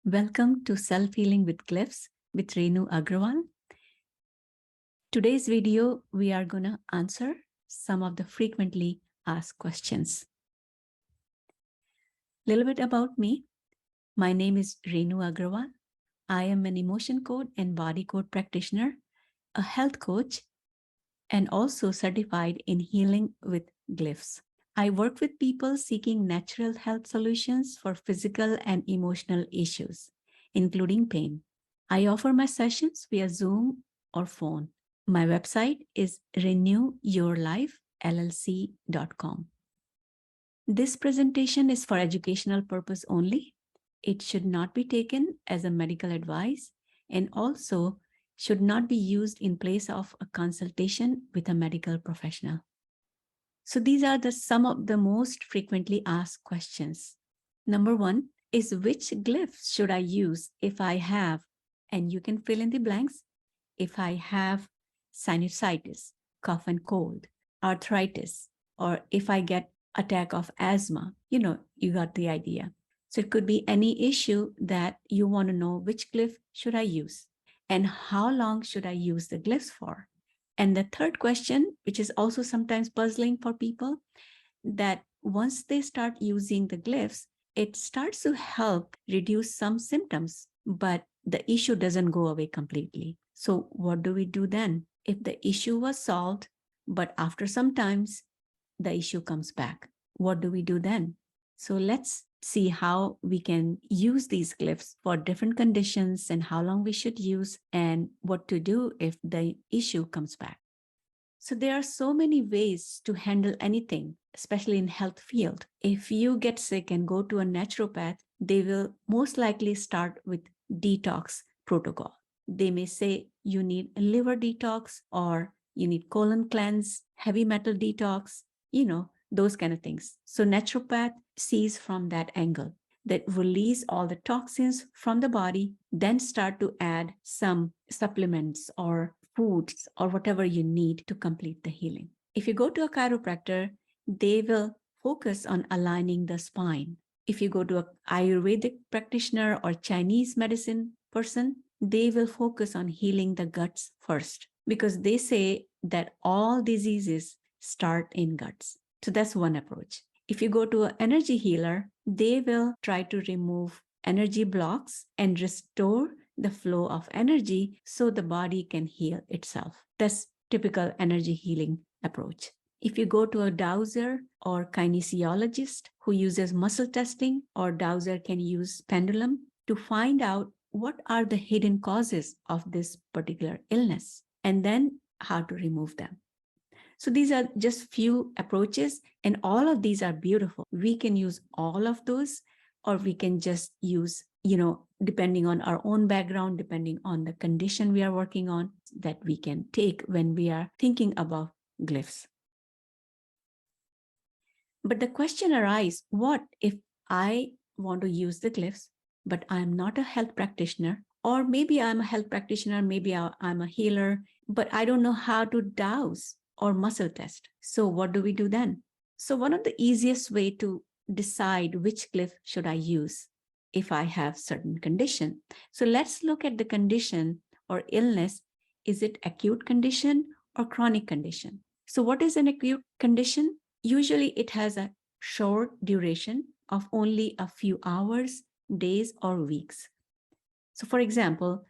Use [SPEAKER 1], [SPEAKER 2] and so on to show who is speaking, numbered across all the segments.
[SPEAKER 1] Welcome to Self-Healing with Glyphs with Renu Agrawal. Today's video, we are going to answer some of the frequently asked questions. A little bit about me. My name is Renu Agrawal. I am an emotion code and body code practitioner, a health coach, and also certified in healing with Glyphs. I work with people seeking natural health solutions for physical and emotional issues, including pain. I offer my sessions via Zoom or phone. My website is renewyourlifellc.com. This presentation is for educational purpose only. It should not be taken as a medical advice and also should not be used in place of a consultation with a medical professional. So these are some of the most frequently asked questions. Number one is, which glyphs should I use if I have, and you can fill in the blanks, if I have sinusitis, cough and cold, arthritis, or if I get attack of asthma, you got the idea. So it could be any issue that you want to know which glyph should I use and how long should I use the glyphs for. And the third question, which is also sometimes puzzling for people, that once they start using the glyphs, it starts to help reduce some symptoms, but the issue doesn't go away completely. So what do we do then? If the issue was solved, but after some times, the issue comes back, what do we do then? So let's see how we can use these glyphs for different conditions and how long we should use and what to do if the issue comes back. So there are so many ways to handle anything, especially in health field. If you get sick and go to a naturopath, they will most likely start with detox protocol. They may say you need a liver detox or you need colon cleanse, heavy metal detox, those kind of things. So naturopath sees from that angle, that release all the toxins from the body, then start to add some supplements or foods or whatever you need to complete the healing. If you go to a chiropractor, they will focus on aligning the spine. If you go to an Ayurvedic practitioner or Chinese medicine person, they will focus on healing the guts first, because they say that all diseases start in guts. So that's one approach. If you go to an energy healer, they will try to remove energy blocks and restore the flow of energy so the body can heal itself. That's typical energy healing approach. If you go to a dowser or kinesiologist who uses muscle testing, or dowser can use pendulum to find out what are the hidden causes of this particular illness and then how to remove them. So these are just few approaches, and all of these are beautiful. We can use all of those, or we can just use, depending on our own background, depending on the condition we are working on, that we can take when we are thinking about glyphs. But the question arises, what if I want to use the glyphs, but I'm not a health practitioner, or maybe I'm a health practitioner, maybe I'm a healer, but I don't know how to dowse or muscle test. So what do we do then? So one of the easiest way to decide which glyph should I use if I have certain condition. So let's look at the condition or illness. Is it acute condition or chronic condition? So what is an acute condition? Usually it has a short duration of only a few hours, days, or weeks. So for example,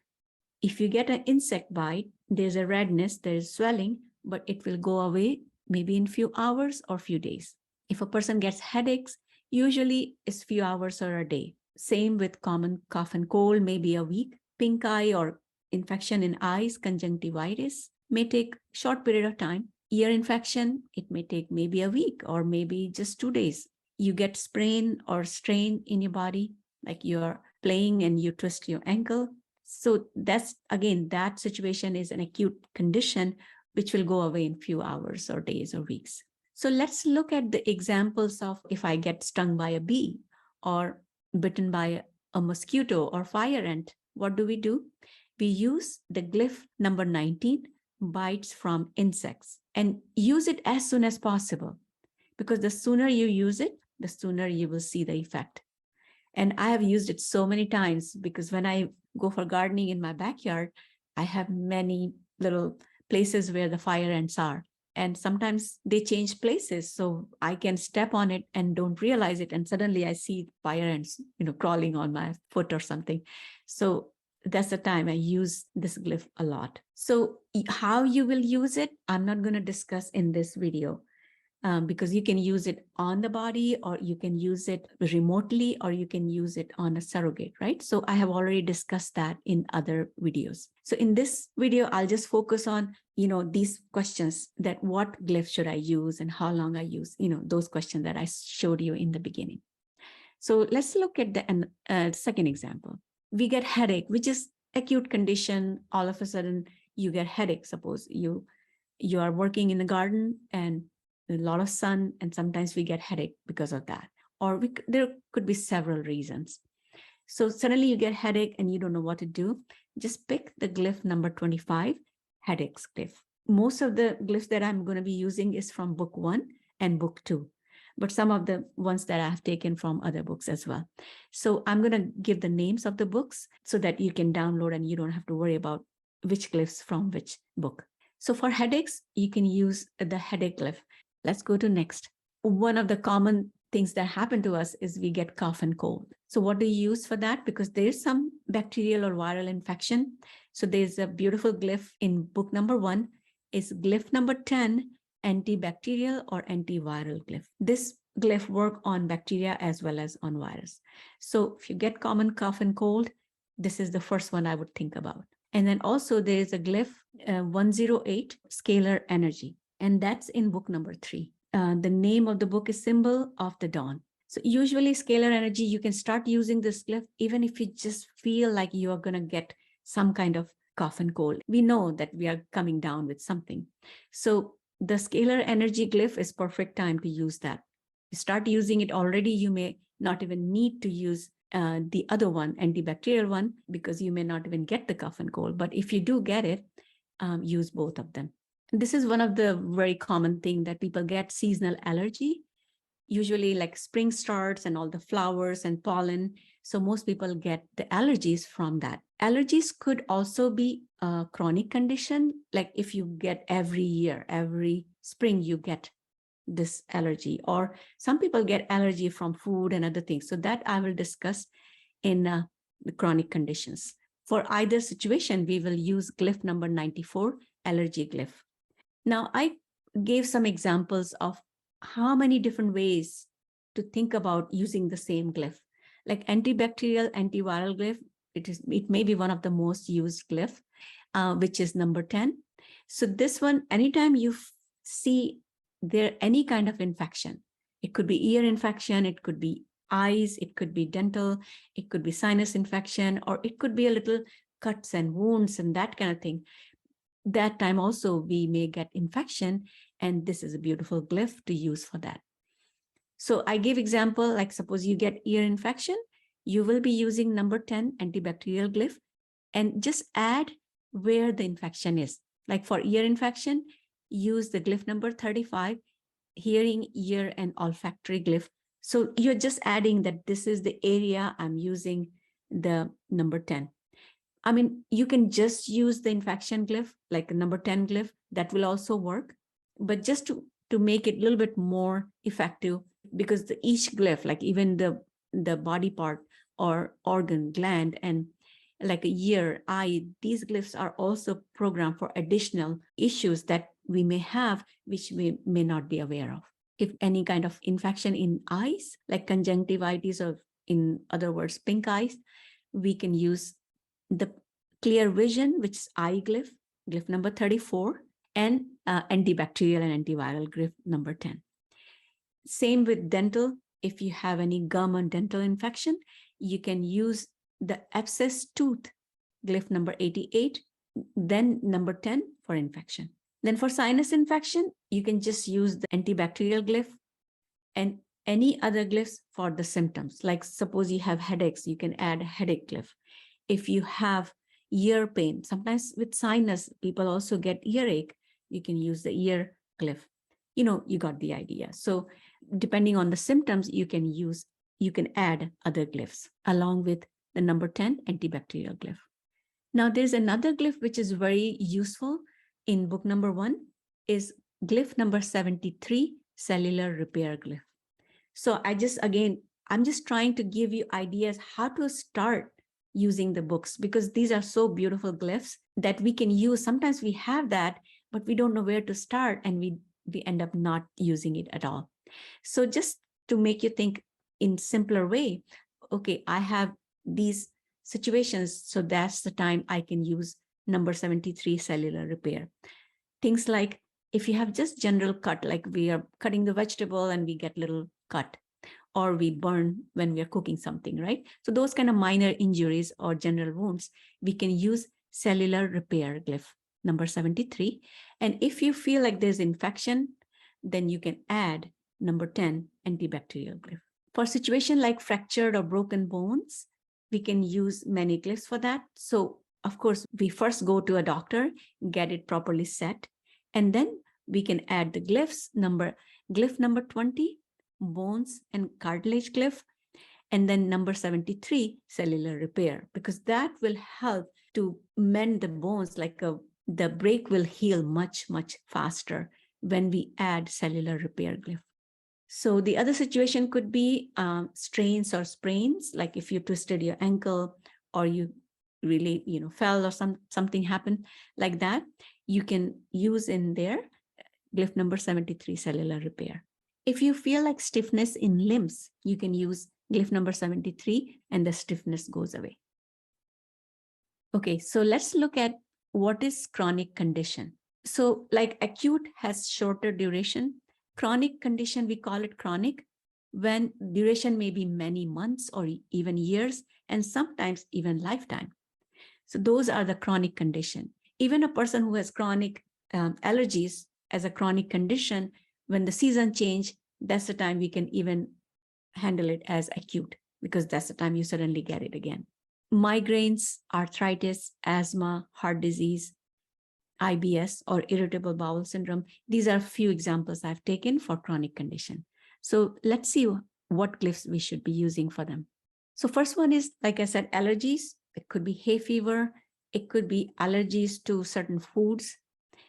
[SPEAKER 1] if you get an insect bite, there's a redness, there's swelling, but it will go away maybe in few hours or few days. If a person gets headaches, usually it's few hours or a day. Same with common cough and cold, maybe a week. Pink eye or infection in eyes, conjunctivitis, may take short period of time. Ear infection, it may take maybe a week or maybe just 2 days. You get sprain or strain in your body, like you're playing and you twist your ankle. So that's, again, that situation is an acute condition which will go away in few hours or days or weeks. So let's look at the examples of if I get stung by a bee or bitten by a mosquito or fire ant, what do? We use the glyph number 19, bites from insects, and use it as soon as possible, because the sooner you use it, the sooner you will see the effect. And I have used it so many times because when I go for gardening in my backyard, I have many little places where the fire ants are. And sometimes they change places. So I can step on it and don't realize it. And suddenly I see fire ants, crawling on my foot or something. So that's the time I use this glyph a lot. So how you will use it, I'm not going to discuss in this video. Because you can use it on the body, or you can use it remotely, or you can use it on a surrogate, right? So I have already discussed that in other videos. So in this video, I'll just focus on, these questions, that what glyph should I use and how long I use, those questions that I showed you in the beginning. So let's look at the second example. We get headache, which is acute condition. All of a sudden you get headache. Suppose you are working in the garden and a lot of sun, and sometimes we get headache because of that. Or there could be several reasons. So suddenly you get headache and you don't know what to do. Just pick the glyph number 25, headaches glyph. Most of the glyphs that I'm going to be using is from book 1 and book 2, but some of the ones that I have taken from other books as well. So I'm going to give the names of the books so that you can download and you don't have to worry about which glyphs from which book. So for headaches, you can use the headache glyph. Let's go to next. One of the common things that happen to us is we get cough and cold. So what do you use for that? Because there's some bacterial or viral infection. So there's a beautiful glyph in book number 1 is glyph number 10, antibacterial or antiviral glyph. This glyph work on bacteria as well as on virus. So if you get common cough and cold, this is the first one I would think about. And then also there is a glyph 108, scalar energy. And that's in book number 3. The name of the book is Symbol of the Dawn. So usually scalar energy, you can start using this glyph even if you just feel like you are going to get some kind of cough and cold. We know that we are coming down with something. So the scalar energy glyph is perfect time to use that. You start using it already, you may not even need to use the other one, antibacterial one, because you may not even get the cough and cold. But if you do get it, use both of them. This is one of the very common thing that people get, seasonal allergy. Usually like spring starts and all the flowers and pollen. So most people get the allergies from that. Allergies could also be a chronic condition. Like if you get every year, every spring, you get this allergy, or some people get allergy from food and other things. So that I will discuss in the chronic conditions. For either situation, we will use glyph number 94, allergy glyph. Now, I gave some examples of how many different ways to think about using the same glyph. Like antibacterial, antiviral glyph, it may be one of the most used glyph, which is number 10. So this one, anytime you see there any kind of infection, it could be ear infection, it could be eyes, it could be dental, it could be sinus infection, or it could be a little cuts and wounds and that kind of thing. That time also we may get infection, and this is a beautiful glyph to use for that. So I give example, like suppose you get ear infection, you will be using number 10 antibacterial glyph, and just add where the infection is. Like for ear infection, use the glyph number 35, hearing, ear, and olfactory glyph. So you're just adding that this is the area I'm using the number 10. I mean, you can just use the infection glyph, like number 10 glyph, that will also work. But just to make it a little bit more effective, because each glyph, like even the body part or organ, gland, and like a ear, eye, these glyphs are also programmed for additional issues that we may have, which we may not be aware of. If any kind of infection in eyes, like conjunctivitis, or in other words, pink eyes, we can use the clear vision, which is eye glyph, glyph number 34, and antibacterial and antiviral glyph number 10. Same with dental. If you have any gum and dental infection, you can use the abscessed tooth, glyph number 88, then number 10 for infection. Then for sinus infection, you can just use the antibacterial glyph and any other glyphs for the symptoms. Like suppose you have headaches, you can add headache glyph. If you have ear pain, sometimes with sinus, people also get earache, you can use the ear glyph. You got the idea. So depending on the symptoms, you can use you can add other glyphs along with the number 10 antibacterial glyph. Now there's another glyph which is very useful in book number 1 is glyph number 73, cellular repair glyph. So I'm just trying to give you ideas how to start using the books, because these are so beautiful glyphs that we can use. Sometimes we have that, but we don't know where to start, and we end up not using it at all. So just to make you think in simpler way, okay, I have these situations, so that's the time I can use number 73, cellular repair. Things like if you have just general cut, like we are cutting the vegetable and we get little cut, or we burn when we are cooking something, right? So those kind of minor injuries or general wounds, we can use cellular repair glyph number 73. And if you feel like there's infection, then you can add number 10, antibacterial glyph. For situation like fractured or broken bones, we can use many glyphs for that. So of course, we first go to a doctor, get it properly set, and then we can add the glyphs glyph number 20, bones and cartilage glyph, and then number 73, cellular repair, because that will help to mend the bones. Like the break will heal much, much faster when we add cellular repair glyph. So the other situation could be strains or sprains, like if you twisted your ankle or you really fell or something happened like that, you can use in there glyph number 73, cellular repair. If you feel like stiffness in limbs, you can use glyph number 73 and the stiffness goes away. Okay, so let's look at what is chronic condition. So like acute has shorter duration. Chronic condition, we call it chronic when duration may be many months or even years, and sometimes even lifetime. So those are the chronic condition. Even a person who has chronic allergies as a chronic condition, when the season change, that's the time we can even handle it as acute, because that's the time you suddenly get it again. Migraines, arthritis, asthma, heart disease, IBS or irritable bowel syndrome. These are a few examples I've taken for chronic condition. So let's see what glyphs we should be using for them. So first one is, like I said, allergies. It could be hay fever. It could be allergies to certain foods.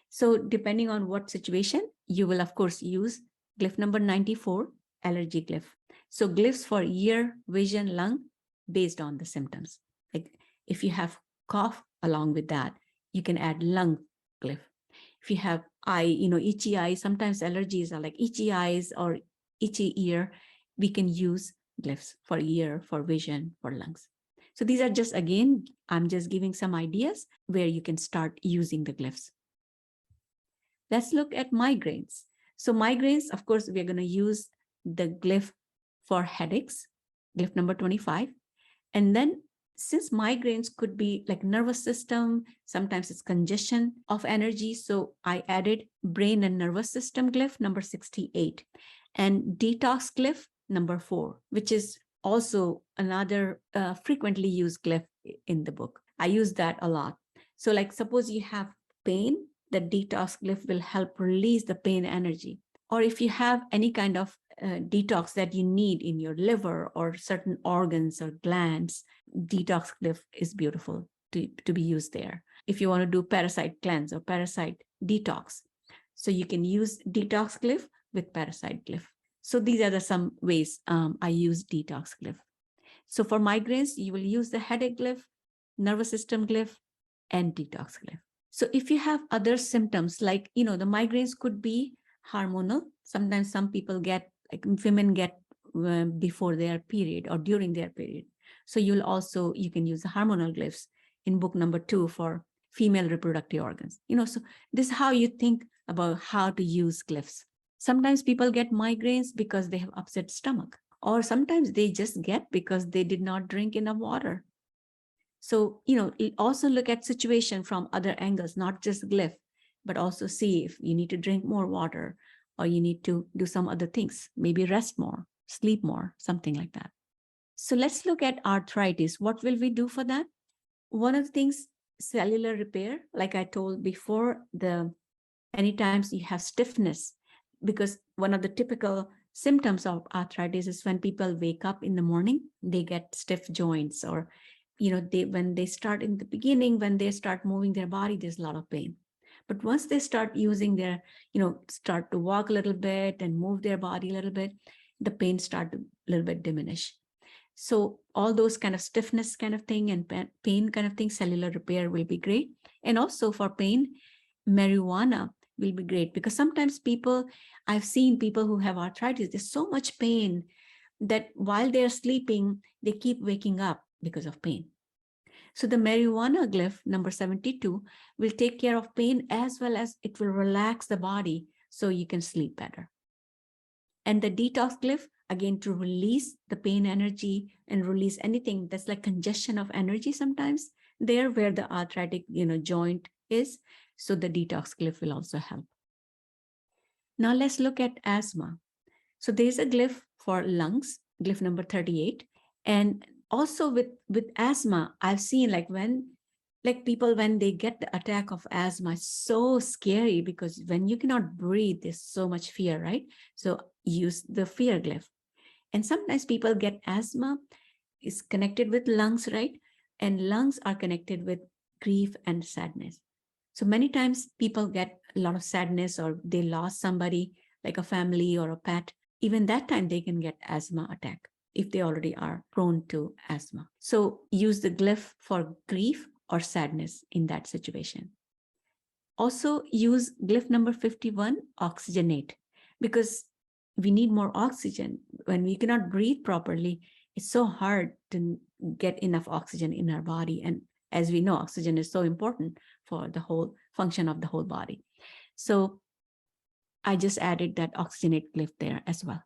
[SPEAKER 1] So depending on what situation, you will of course use glyph number 94, allergy glyph. So glyphs for ear, vision, lung, based on the symptoms. Like if you have cough along with that, you can add lung glyph. If you have eye, itchy eyes, sometimes allergies are like itchy eyes or itchy ear, we can use glyphs for ear, for vision, for lungs. So these are just, again, I'm just giving some ideas where you can start using the glyphs. Let's look at migraines. So migraines, of course, we're going to use the glyph for headaches, glyph number 25. And then since migraines could be like nervous system, sometimes it's congestion of energy. So I added brain and nervous system glyph number 68 and detox glyph number 4, which is also another frequently used glyph in the book. I use that a lot. So like suppose you have pain, the detox glyph will help release the pain energy. Or if you have any kind of detox that you need in your liver or certain organs or glands, detox glyph is beautiful to be used there. If you want to do parasite cleanse or parasite detox, so you can use detox glyph with parasite glyph. So these are some ways I use detox glyph. So for migraines, you will use the headache glyph, nervous system glyph, and detox glyph. So if you have other symptoms, like, the migraines could be hormonal. Sometimes some people get, like women get before their period or during their period. So you can use the hormonal glyphs in book number 2 for female reproductive organs. So this is how you think about how to use glyphs. Sometimes people get migraines because they have upset stomach, or sometimes they just get because they did not drink enough water. So, also look at situation from other angles, not just glyph, but also see if you need to drink more water or you need to do some other things, maybe rest more, sleep more, something like that. So let's look at arthritis. What will we do for that? One of the things, cellular repair, like I told before, anytime you have stiffness, because one of the typical symptoms of arthritis is when people wake up in the morning, they get stiff joints, or when they start in the beginning, when they start moving their body, there's a lot of pain. But once they start using their, start to walk a little bit and move their body a little bit, the pain start to a little bit diminish. So all those kind of stiffness kind of thing and pain kind of thing, cellular repair will be great. And also for pain, marijuana will be great, because sometimes I've seen people who have arthritis, there's so much pain that while they're sleeping, they keep waking up because of pain. So the marijuana glyph number 72 will take care of pain, as well as it will relax the body so you can sleep better. And the detox glyph, again, to release the pain energy and release anything that's like congestion of energy sometimes there where the arthritic joint is. So the detox glyph will also help. Now let's look at asthma. So there's a glyph for lungs, glyph number 38. And also with asthma, I've seen people, when they get the attack of asthma, it's so scary, because when you cannot breathe, there's so much fear, right? So use the fear glyph. And sometimes people get asthma is connected with lungs, right? And lungs are connected with grief and sadness. So many times people get a lot of sadness, or they lost somebody like a family or a pet. Even that time they can get asthma attack if they already are prone to asthma. So use the glyph for grief or sadness in that situation. Also use glyph number 51, oxygenate, because we need more oxygen. When we cannot breathe properly, it's so hard to get enough oxygen in our body. And as we know, oxygen is so important for the whole function of the whole body. So I just added that oxygenate glyph there as well.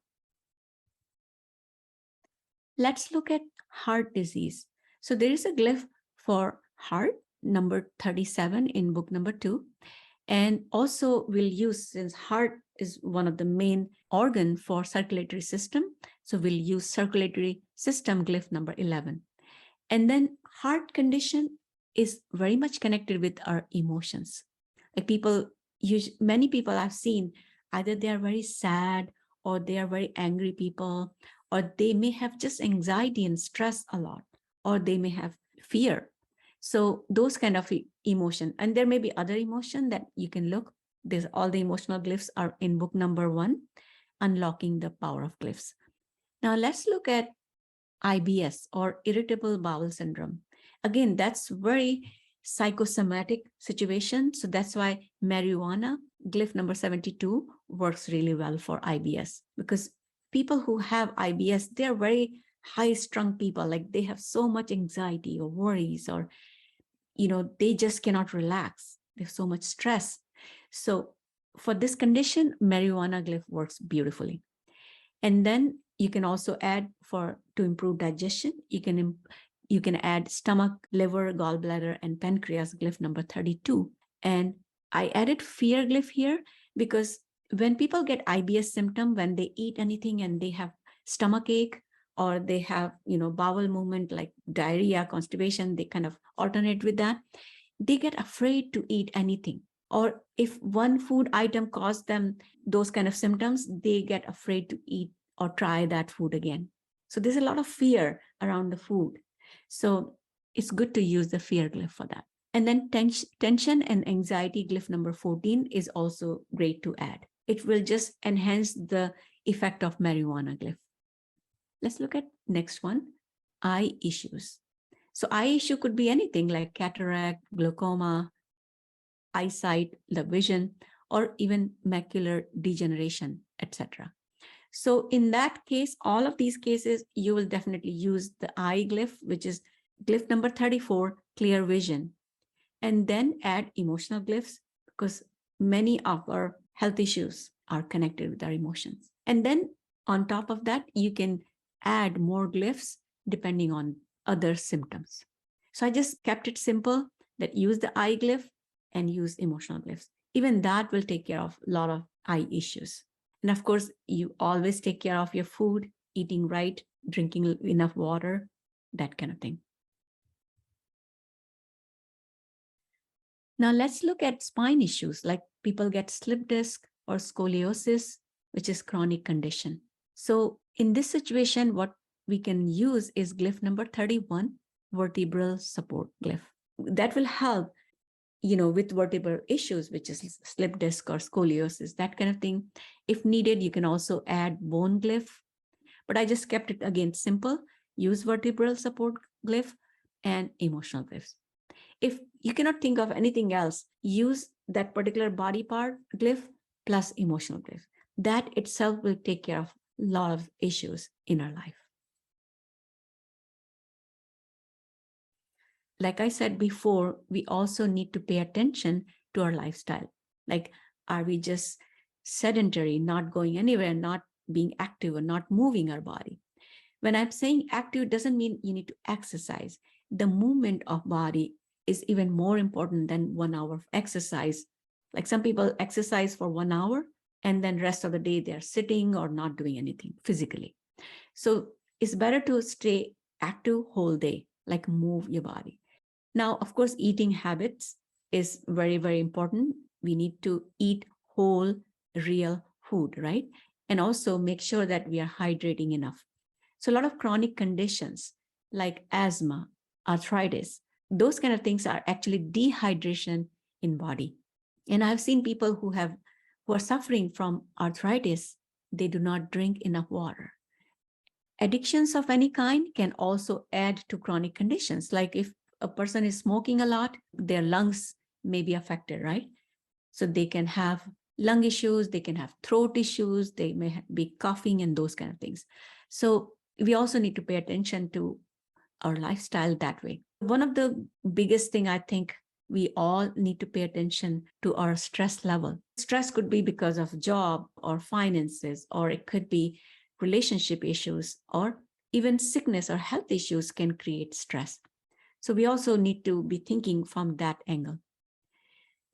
[SPEAKER 1] Let's look at heart disease. So there is a glyph for heart, number 37 in book number 2. And also we'll use, since heart is one of the main organ for circulatory system, so we'll use circulatory system glyph number 11. And then heart condition is very much connected with our emotions. Like many people I've seen, either they are very sad, or they are very angry people, or they may have just anxiety and stress a lot, or they may have fear. So those kind of emotion, and there may be other emotion that you can look. There's all the emotional glyphs are in book number 1, Unlocking the Power of Glyphs. Now let's look at IBS, or irritable bowel syndrome. Again, that's very psychosomatic situation. So that's why marijuana, glyph number 72, works really well for IBS, because people who have IBS, they're very high-strung people. Like they have so much anxiety or worries, or they just cannot relax. They have so much stress. So for this condition, marijuana glyph works beautifully. And then you can also add, to improve digestion, you can add stomach, liver, gallbladder, and pancreas, glyph number 32. And I added fear glyph here because when people get IBS symptom, when they eat anything and they have stomach ache, or they have, bowel movement like diarrhea, constipation, they kind of alternate with that. They get afraid to eat anything. Or if one food item caused them those kind of symptoms, they get afraid to eat or try that food again. So there's a lot of fear around the food. So it's good to use the fear glyph for that. And then tension and anxiety glyph number 14 is also great to add. It will just enhance the effect of marijuana glyph. Let's look at next one, eye issues. So eye issue could be anything like cataract, glaucoma, eyesight, the vision, or even macular degeneration, etc. So in that case, all of these cases, you will definitely use the eye glyph, which is glyph number 34, clear vision. And then add emotional glyphs, because many of our health issues are connected with our emotions. And then on top of that, you can add more glyphs depending on other symptoms. So I just kept it simple, that use the eye glyph and use emotional glyphs. Even that will take care of a lot of eye issues. And of course, you always take care of your food, eating right, drinking enough water, that kind of thing. Now let's look at spine issues, like people get slip disc or scoliosis, which is chronic condition. So in this situation, what we can use is glyph number 31, vertebral support glyph. That will help, with vertebral issues, which is slip disc or scoliosis, that kind of thing. If needed, you can also add bone glyph, but I just kept it again simple. Use vertebral support glyph and emotional glyphs. If you cannot think of anything else, use that particular body part glyph plus emotional glyph. That itself will take care of a lot of issues in our life. Like I said before, we also need to pay attention to our lifestyle. Like, are we just sedentary, not going anywhere, not being active, or not moving our body? When I'm saying active, it doesn't mean you need to exercise. The movement of body is even more important than 1 hour of exercise. Like some people exercise for 1 hour and then rest of the day they're sitting or not doing anything physically. So it's better to stay active whole day, like move your body. Now, of course, eating habits is very, very important. We need to eat whole, real food, right? And also make sure that we are hydrating enough. So a lot of chronic conditions like asthma, arthritis, those kind of things are actually dehydration in body. And I've seen people who are suffering from arthritis, they do not drink enough water. Addictions of any kind can also add to chronic conditions. Like if a person is smoking a lot, their lungs may be affected, right? So they can have lung issues, they can have throat issues, they may be coughing and those kind of things. So we also need to pay attention to our lifestyle that way. One of the biggest thing I think we all need to pay attention to our stress level. Stress could be because of job or finances, or it could be relationship issues, or even sickness or health issues can create stress. So we also need to be thinking from that angle.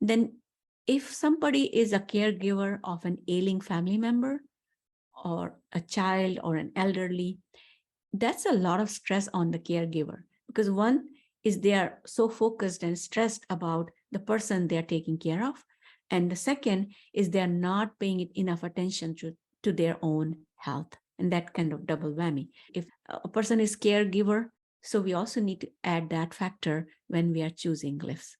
[SPEAKER 1] Then if somebody is a caregiver of an ailing family member or a child or an elderly, that's a lot of stress on the caregiver, because one is they are so focused and stressed about the person they're taking care of. And the second is they're not paying enough attention to their own health. And that kind of double whammy. If a person is caregiver, so we also need to add that factor when we are choosing glyphs.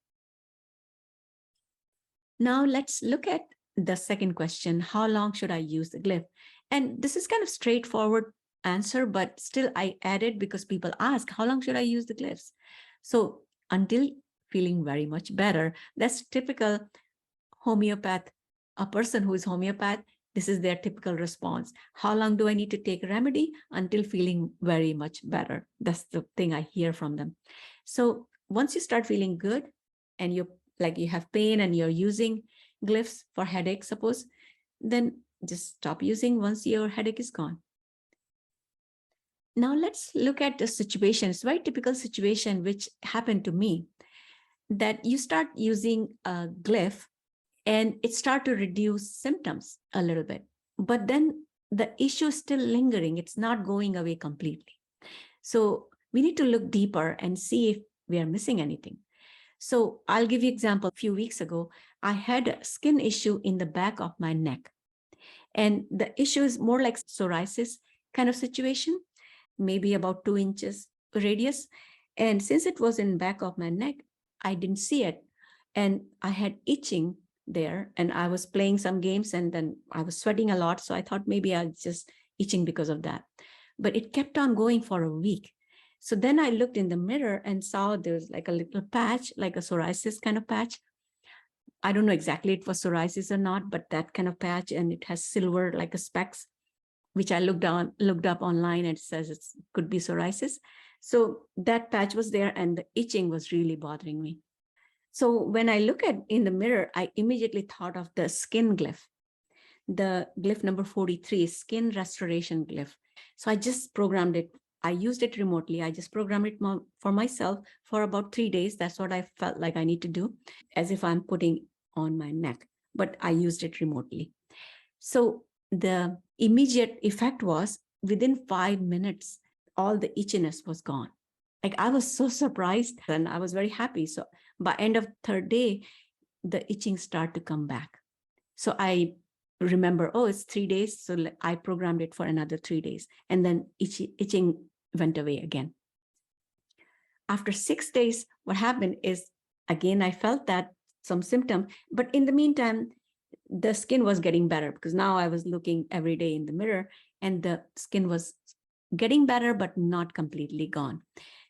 [SPEAKER 1] Now let's look at the second question. How long should I use the glyph? And this is kind of straightforward answer, but still I added because people ask, how long should I use the glyphs? So until feeling very much better. That's typical homeopath. A person who is homeopath, this is their typical response. How long do I need to take a remedy? Until feeling very much better. That's the thing I hear from them. So once you start feeling good and you have pain and you're using glyphs for headache, suppose, then just stop using once your headache is gone. Now let's look at the situation. It's a very typical situation which happened to me, that you start using a glyph and it start to reduce symptoms a little bit, but then the issue is still lingering. It's not going away completely. So we need to look deeper and see if we are missing anything. So I'll give you an example. A few weeks ago, I had a skin issue in the back of my neck. And the issue is more like psoriasis kind of situation, maybe about 2 inches radius. And since it was in back of my neck, I didn't see it. And I had itching there, and I was playing some games and then I was sweating a lot. So I thought maybe I was just itching because of that. But it kept on going for a week. So then I looked in the mirror and saw there's like a little patch, like a psoriasis kind of patch. I don't know exactly if it was psoriasis or not, but that kind of patch, and it has silver like a specks, which I looked up online, and it says it could be psoriasis. So that patch was there and the itching was really bothering me. So when I look at in the mirror, I immediately thought of the skin glyph, the glyph number 43, skin restoration glyph. So I just programmed it. I used it remotely. I just programmed it for myself for about 3 days. That's what I felt like I need to do, as if I'm putting on my neck, but I used it remotely. So the immediate effect was within 5 minutes, all the itchiness was gone. Like I was so surprised and I was very happy. So by end of third day, the itching started to come back. So I remember, oh, it's 3 days. So I programmed it for another 3 days. And then itching went away again. After 6 days, what happened is, again, I felt that some symptom, but in the meantime, the skin was getting better because now I was looking every day in the mirror and the skin was getting better, but not completely gone.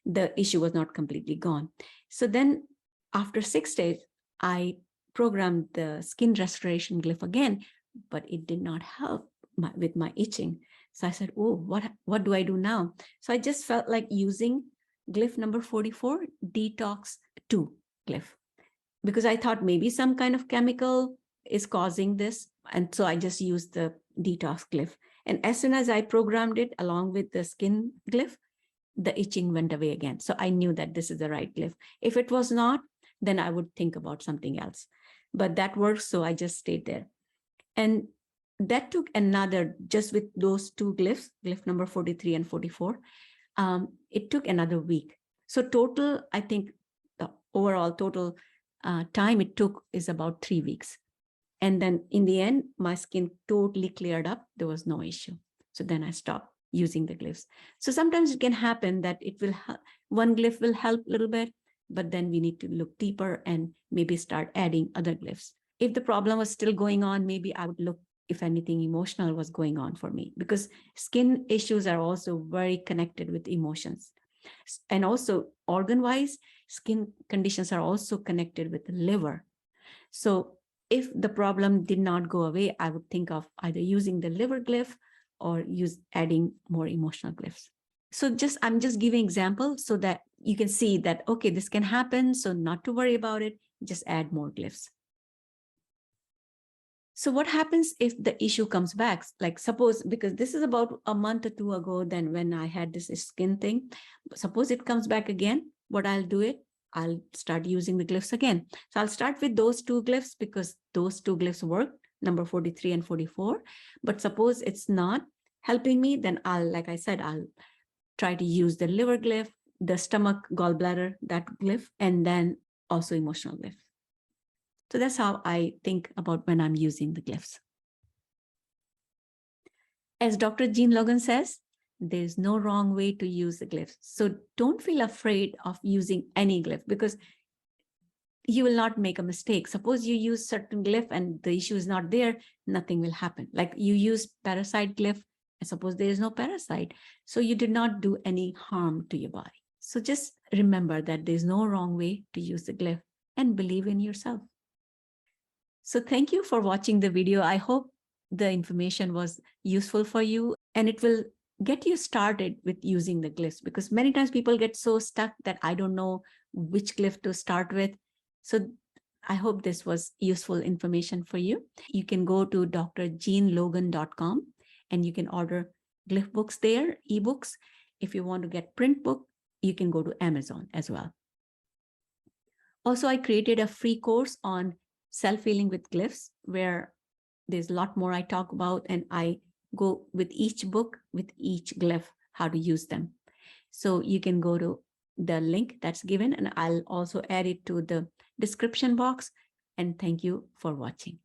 [SPEAKER 1] The issue was not completely gone. So then after 6 days, I programmed the skin restoration glyph again, but it did not help with my itching. So I said, oh, what do I do now? So I just felt like using glyph number 44, Detox-II glyph, because I thought maybe some kind of chemical is causing this. And so I just used the Detox glyph. And as soon as I programmed it along with the skin glyph, the itching went away again. So I knew that this is the right glyph. If it was not, then I would think about something else. But that worked, so I just stayed there. And that took another, just with those two glyphs, glyph number 43 and 44, it took another week. So total, I think the overall total time it took is about 3 weeks. And then in the end, my skin totally cleared up. There was no issue. So then I stopped using the glyphs. So sometimes it can happen that it will one glyph will help a little bit, but then we need to look deeper and maybe start adding other glyphs. If the problem was still going on, maybe I would look if anything emotional was going on for me, because skin issues are also very connected with emotions. And also organ-wise, skin conditions are also connected with the liver. So if the problem did not go away, I would think of either using the liver glyph or adding more emotional glyphs. So I'm just giving examples so that you can see that, okay, this can happen. So not to worry about it, just add more glyphs. So what happens if the issue comes back? Like suppose, because this is about a month or 2 ago, then when I had this skin thing, suppose it comes back again, what I'll start using the glyphs again. So I'll start with those two glyphs because those two glyphs work, number 43 and 44. But suppose it's not helping me, then like I said, I'll try to use the liver glyph, the stomach, gallbladder, that glyph, and then also emotional glyph. So that's how I think about when I'm using the glyphs. As Dr. Jean Logan says, there's no wrong way to use the glyphs. So don't feel afraid of using any glyph because you will not make a mistake. Suppose you use certain glyph and the issue is not there, nothing will happen. Like you use parasite glyph and suppose there is no parasite. So you did not do any harm to your body. So just remember that there's no wrong way to use the glyph and believe in yourself. So thank you for watching the video. I hope the information was useful for you and it will get you started with using the glyphs, because many times people get so stuck that I don't know which glyph to start with. So I hope this was useful information for you. You can go to drjeanlogan.com and you can order glyph books there, ebooks. If you want to get print book, you can go to Amazon as well. Also, I created a free course on self-healing with glyphs, where there's a lot more I talk about, and I go with each book, with each glyph, how to use them. So you can go to the link that's given, and I'll also add it to the description box. And thank you for watching.